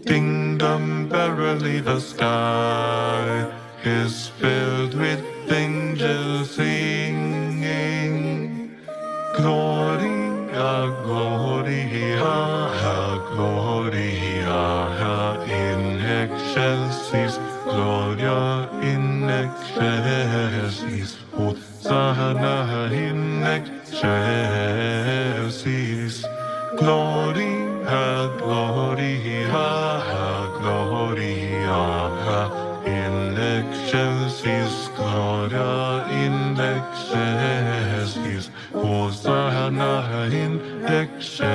Ding dong, merrily the sky is filled with angels singing. Gloria, Gloria, Gloria in excelsis, Gloria in excelsis, Hosanna in excelsis. Gloria, Gloria, Gloria in excelsis, Gloria in excelsis, Hosanna in excelsis.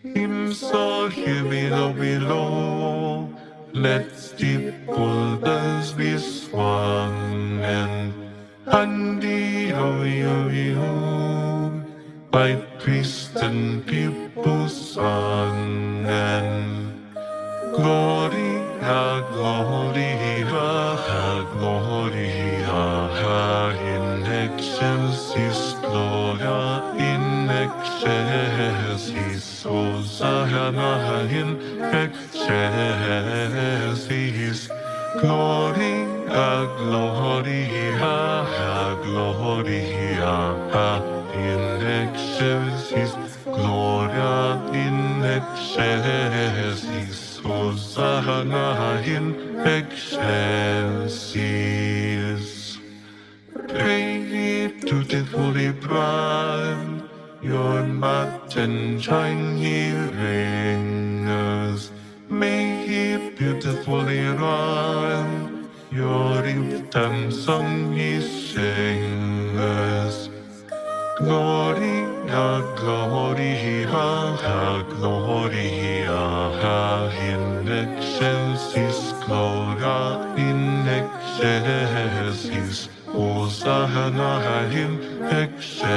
Hymns all here below, let steeple bells be swung, and by priest and people sung, and Gloria, Gloria, Gloria in excelsis, Gloria in excelsis, Hosanna in excelsis. Gloria, Gloria, Gloria in excelsis, Gloria in excelsis, Hosanna in excelsis. Pray to the Holy Bride, your matin shiny ringers. May he beautifully rhyme, your infant song he singers. Gloria, Gloria, Gloria in excelsis, Gloria in excelsis, Hosanna in excelsis.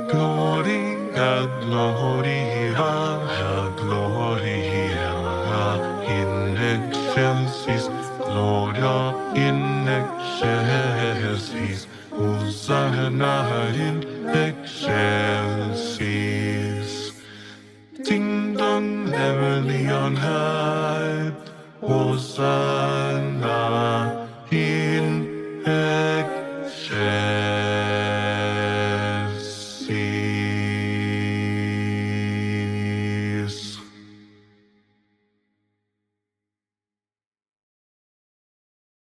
Gloria, Gloria, Gloria in excelsis, Gloria in excelsis, Hosanna in excelsis. Ding dong, merrily on high, Hosanna in excelsis.